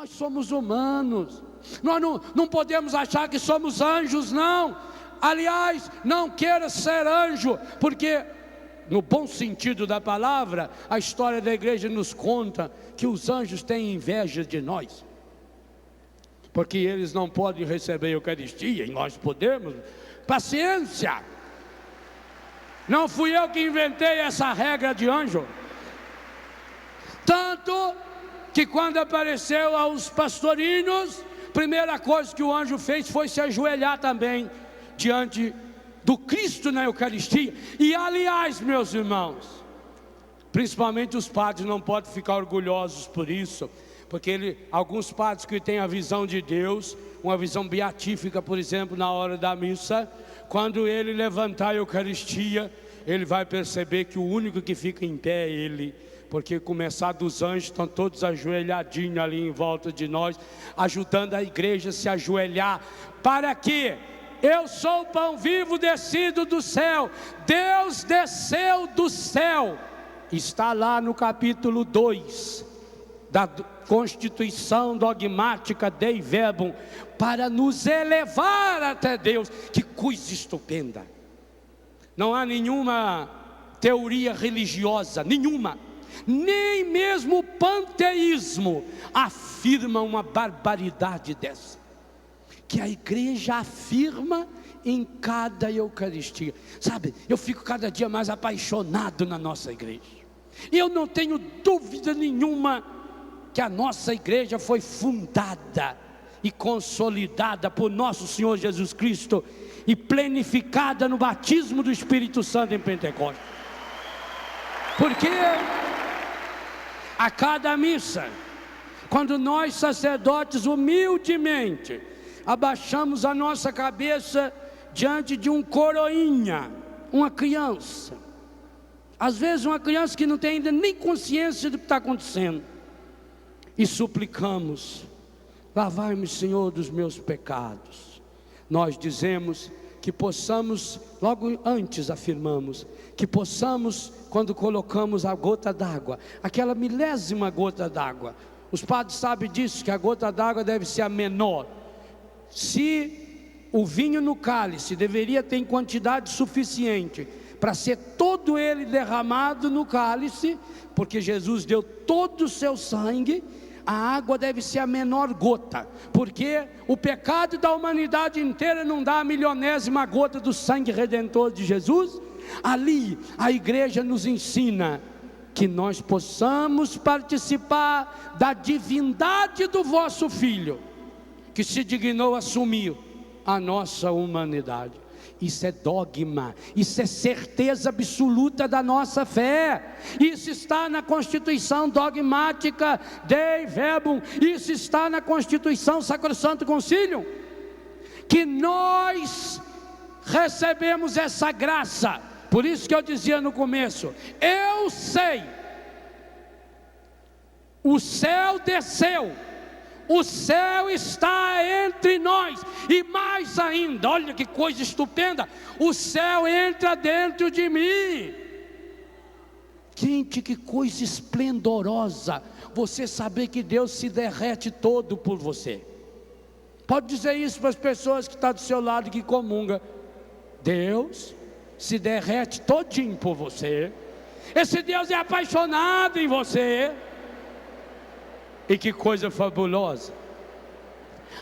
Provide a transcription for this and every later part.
nós somos humanos, nós não podemos achar que somos anjos, não. Aliás, não queira ser anjo, porque no bom sentido da palavra, a história da igreja nos conta que os anjos têm inveja de nós, porque eles não podem receber a Eucaristia e nós podemos. Paciência, não fui eu que inventei essa regra de anjo. Tanto que quando apareceu aos pastorinhos, primeira coisa que o anjo fez foi se ajoelhar também diante do Cristo na Eucaristia. E aliás, meus irmãos, principalmente os padres não podem ficar orgulhosos por isso, porque alguns padres que têm a visão de Deus, uma visão beatífica, por exemplo, na hora da missa, quando ele levantar a Eucaristia, ele vai perceber que o único que fica em pé é ele, porque começar dos anjos estão todos ajoelhadinhos ali em volta de nós, ajudando a igreja a se ajoelhar. Para quê? Eu sou o pão vivo descido do céu. Deus desceu do céu. Está lá no capítulo 2 da Constituição Dogmática Dei Verbum, para nos elevar até Deus. Que coisa estupenda! Não há nenhuma teoria religiosa, nenhuma, nem mesmo o panteísmo afirma uma barbaridade dessa, que a igreja afirma em cada Eucaristia. Sabe, eu fico cada dia mais apaixonado na nossa igreja, e eu não tenho dúvida nenhuma que a nossa igreja foi fundada e consolidada por nosso Senhor Jesus Cristo e plenificada no batismo do Espírito Santo em Pentecostes. Porque a cada missa, quando nós sacerdotes humildemente abaixamos a nossa cabeça diante de um coroinha, uma criança, às vezes uma criança que não tem ainda nem consciência do que está acontecendo, e suplicamos: lavai-me, Senhor, dos meus pecados. Nós dizemos que possamos, logo antes afirmamos, que possamos, quando colocamos a gota d'água, aquela milésima gota d'água, os padres sabem disso, que a gota d'água deve ser a menor. Se o vinho no cálice deveria ter quantidade suficiente para ser todo ele derramado no cálice, porque Jesus deu todo o seu sangue, a água deve ser a menor gota, porque o pecado da humanidade inteira não dá a milionésima gota do sangue redentor de Jesus. Ali a igreja nos ensina que nós possamos participar da divindade do vosso Filho, que se dignou a assumir a nossa humanidade. Isso é dogma, isso é certeza absoluta da nossa fé. Isso está na Constituição Dogmática Dei Verbum, isso está na Constituição Sacrosanto Concílio, que nós recebemos essa graça. Por isso que eu dizia no começo: eu sei, o céu desceu, o céu está entre nós, e mais ainda, olha que coisa estupenda, o céu entra dentro de mim. Gente, que coisa esplendorosa, você saber que Deus se derrete todo por você. Pode dizer isso para as pessoas que estão do seu lado, que comunga: Deus se derrete todinho por você. Esse Deus é apaixonado em você. E que coisa fabulosa.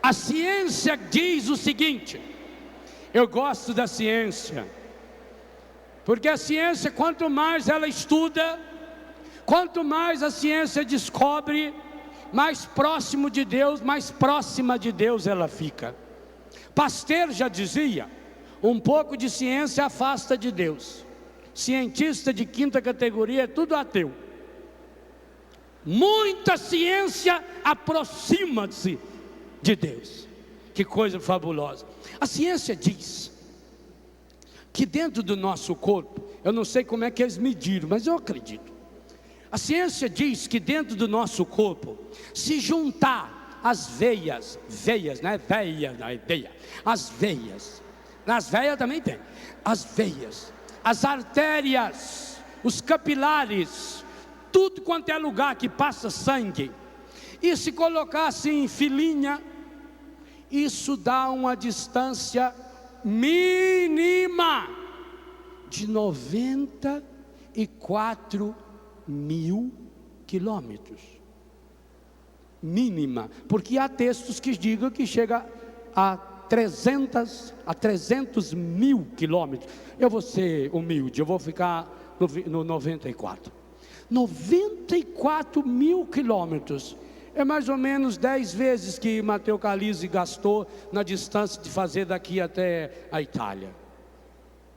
A ciência diz o seguinte, eu gosto da ciência, porque a ciência, quanto mais ela estuda, quanto mais a ciência descobre, mais próximo de Deus, mais próxima de Deus ela fica. Pasteur já dizia: um pouco de ciência afasta de Deus. Cientista de quinta categoria é tudo ateu. Muita ciência aproxima-se de Deus. Que coisa fabulosa. A ciência diz que dentro do nosso corpo, eu não sei como é que eles mediram, mas eu acredito. A ciência diz que dentro do nosso corpo, se juntar as veias, não é veia, não é veia, as veias, nas veias também tem, as veias, as artérias, os capilares, tudo quanto é lugar que passa sangue, E se colocasse em filinha, isso dá uma distância mínima de 94 mil quilômetros. Mínima, porque há textos que digam que chega a 300 mil quilômetros. Eu vou ser humilde, eu vou ficar no 94. 94 mil quilômetros. É mais ou menos 10 vezes que Matteo Calise gastou na distância de fazer daqui até a Itália.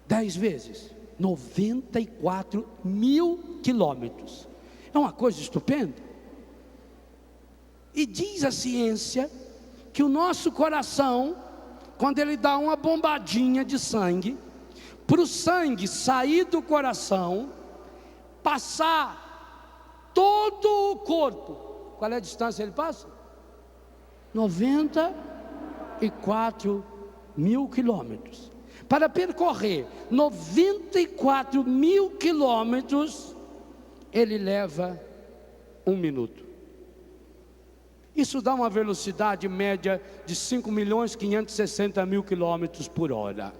10 vezes. 94 mil quilômetros. É uma coisa estupenda. E diz a ciência que o nosso coração, quando ele dá uma bombadinha de sangue, para o sangue sair do coração, passar todo o corpo. Qual é a distância ele passa? 94 mil quilômetros. Para percorrer 94 mil quilômetros, ele leva 1 minuto. Isso dá uma velocidade média de 5.560.000 quilômetros por hora.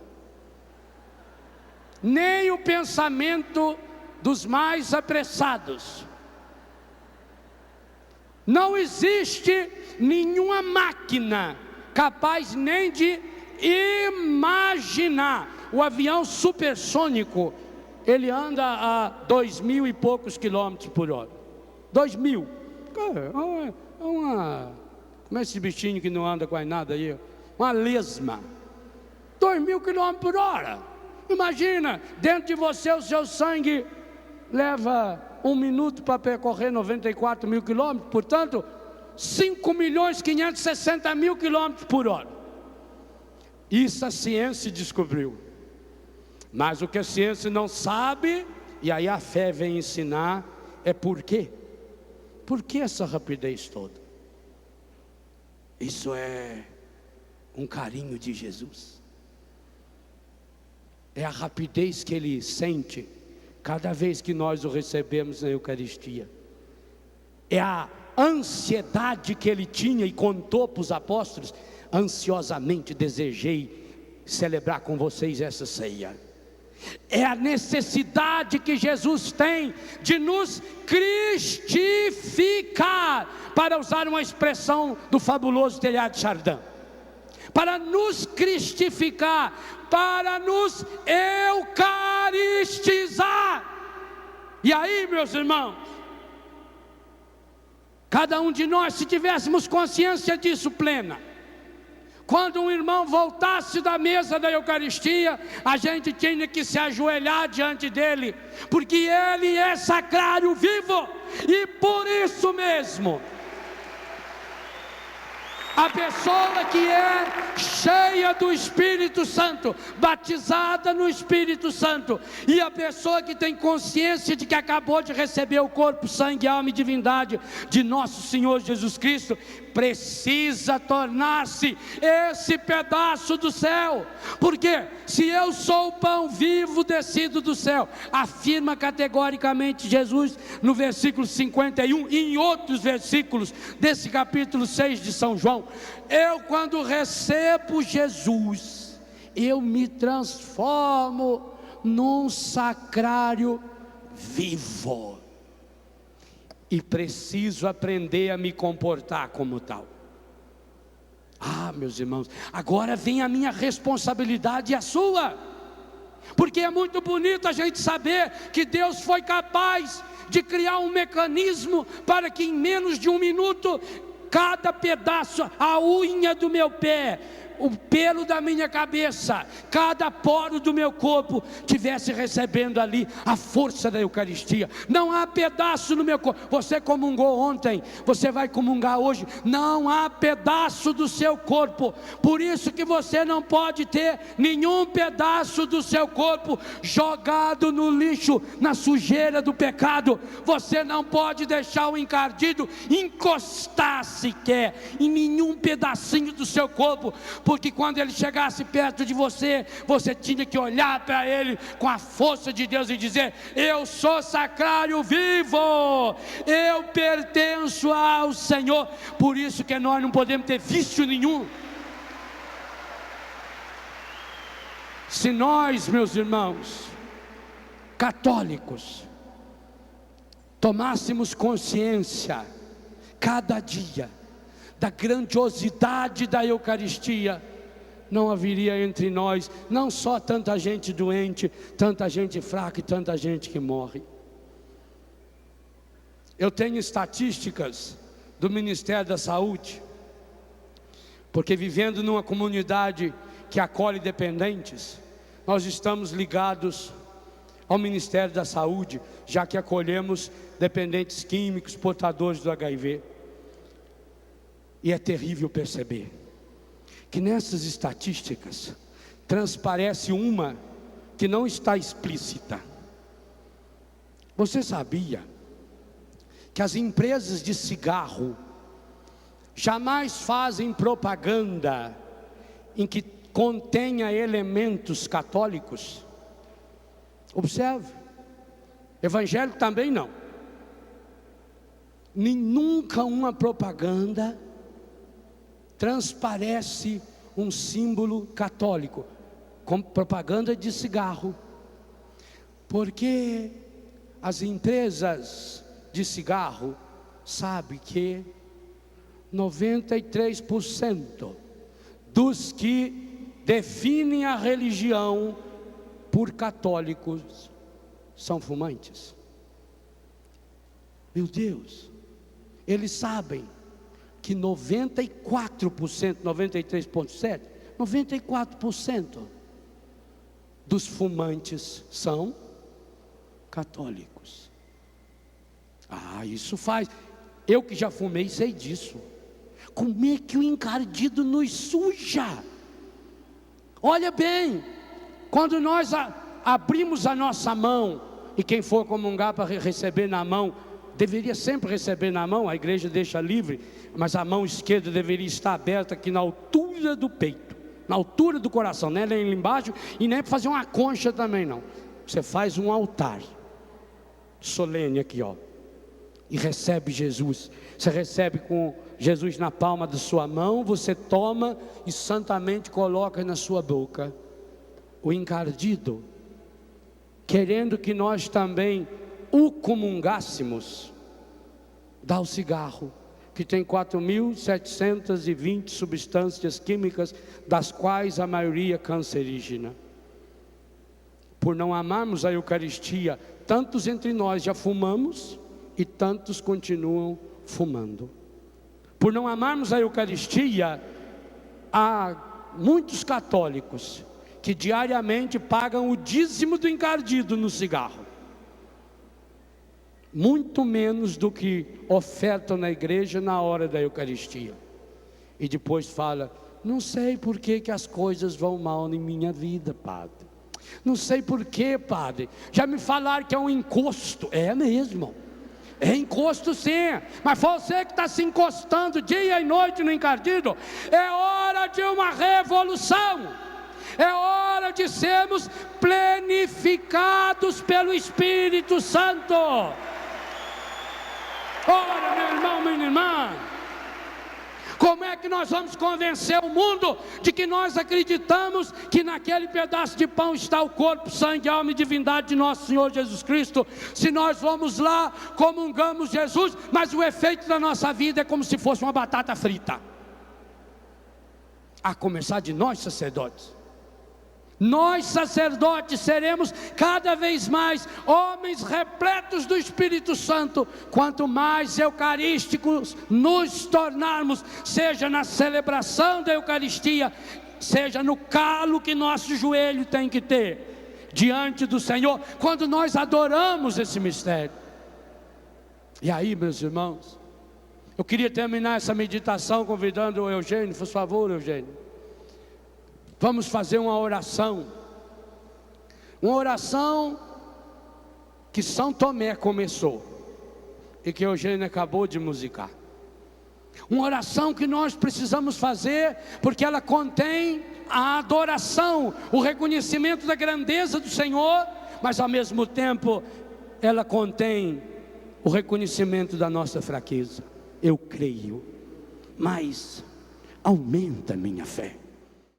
Nem o pensamento dos mais apressados. Não existe nenhuma máquina capaz nem de imaginar. O avião supersônico, ele anda a 2.000 e poucos quilômetros por hora. 2.000. Como é esse bichinho que não anda quase nada aí? Uma lesma. 2.000 quilômetros por hora. Imagina, dentro de você o seu sangue leva 1 minuto para percorrer 94 mil quilômetros, portanto, 5.560.000 quilômetros por hora. Isso a ciência descobriu. Mas o que a ciência não sabe, e aí a fé vem ensinar, é por quê? Por que essa rapidez toda? Isso é um carinho de Jesus. É a rapidez que Ele sente cada vez que nós o recebemos na Eucaristia. É a ansiedade que Ele tinha e contou para os apóstolos: ansiosamente desejei celebrar com vocês essa ceia. É a necessidade que Jesus tem de nos cristificar, para usar uma expressão do fabuloso Teilhard de Chardin, para nos cristificar, para nos eucaristizar. E aí, meus irmãos, cada um de nós, se tivéssemos consciência disso plena, quando um irmão voltasse da mesa da Eucaristia, a gente tinha que se ajoelhar diante dele, porque ele é sacrário vivo. E por isso mesmo, a pessoa que é cheia do Espírito Santo, batizada no Espírito Santo, e a pessoa que tem consciência de que acabou de receber o corpo, sangue, alma e divindade de nosso Senhor Jesus Cristo, precisa tornar-se esse pedaço do céu. Porque se eu sou o pão vivo descido do céu, afirma categoricamente Jesus no versículo 51 e em outros versículos desse capítulo 6 de São João, eu, quando recebo Jesus, eu me transformo num sacrário vivo. E preciso aprender a me comportar como tal. Ah, meus irmãos, agora vem a minha responsabilidade e a sua. Porque é muito bonito a gente saber que Deus foi capaz de criar um mecanismo para que em menos de 1 minuto, cada pedaço, a unha do meu pé, o pelo da minha cabeça, cada poro do meu corpo tivesse recebendo ali a força da Eucaristia. Não há pedaço no meu corpo. Você comungou ontem, você vai comungar hoje, não há pedaço do seu corpo. Por isso que você não pode ter nenhum pedaço do seu corpo jogado no lixo, na sujeira do pecado. Você não pode deixar o encardido encostar sequer em nenhum pedacinho do seu corpo, porque quando ele chegasse perto de você, você tinha que olhar para ele com a força de Deus e dizer: eu sou sacrário vivo, eu pertenço ao Senhor. Por isso que nós não podemos ter vício nenhum. Se nós, meus irmãos católicos, tomássemos consciência cada dia da grandiosidade da Eucaristia, não haveria entre nós não só tanta gente doente, tanta gente fraca e tanta gente que morre. Eu tenho estatísticas do Ministério da Saúde, porque vivendo numa comunidade que acolhe dependentes, nós estamos ligados ao Ministério da Saúde, já que acolhemos dependentes químicos, portadores do HIV. E é terrível perceber que nessas estatísticas transparece uma que não está explícita. Você sabia que as empresas de cigarro jamais fazem propaganda em que contenha elementos católicos? Observe, evangélico também não. Nunca uma propaganda transparece um símbolo católico, com propaganda de cigarro, porque as empresas de cigarro sabem que 93% dos que definem a religião por católicos são fumantes. Meu Deus, eles sabem que 94%, 93,7%, 94% dos fumantes são católicos. Isso faz. Eu que já fumei sei disso. Como é que o encardido nos suja? Olha bem, quando nós abrimos a nossa mão, e quem for comungar para receber na mão, deveria sempre receber na mão, a igreja deixa livre, mas a mão esquerda deveria estar aberta aqui na altura do peito, na altura do coração, não é nem lá embaixo, e nem para fazer uma concha também não. Você faz um altar solene aqui, e recebe Jesus. Você recebe com Jesus na palma da sua mão, você toma e santamente coloca na sua boca. O encardido, querendo que nós também o comungássemos, dá o cigarro, que tem 4.720 substâncias químicas, das quais a maioria cancerígena. Por não amarmos a Eucaristia, tantos entre nós já fumamos e tantos continuam fumando. Por não amarmos a Eucaristia, há muitos católicos que diariamente pagam o dízimo do encardido no cigarro, muito menos do que ofertam na igreja na hora da Eucaristia, e depois fala: não sei por que as coisas vão mal em minha vida, padre, não sei por que, padre, já me falaram que é um encosto. É mesmo, é encosto sim, mas você que está se encostando dia e noite no encardido, é hora de uma revolução, é hora de sermos plenificados pelo Espírito Santo. Ora, meu irmão, minha irmã, como é que nós vamos convencer o mundo de que nós acreditamos que naquele pedaço de pão está o corpo, sangue, alma e divindade de nosso Senhor Jesus Cristo, se nós vamos lá, comungamos Jesus, mas o efeito da nossa vida é como se fosse uma batata frita, a começar de nós sacerdotes. Nós sacerdotes seremos cada vez mais homens repletos do Espírito Santo, quanto mais eucarísticos nos tornarmos, seja na celebração da Eucaristia, seja no calo que nosso joelho tem que ter diante do Senhor, quando nós adoramos esse mistério. E aí, meus irmãos, eu queria terminar essa meditação convidando o Eugênio, por favor, Eugênio. Vamos fazer uma oração que São Tomé começou e que Eugênio acabou de musicar. Uma oração que nós precisamos fazer, porque ela contém a adoração, o reconhecimento da grandeza do Senhor, mas ao mesmo tempo ela contém o reconhecimento da nossa fraqueza. Eu creio, mas aumenta a minha fé.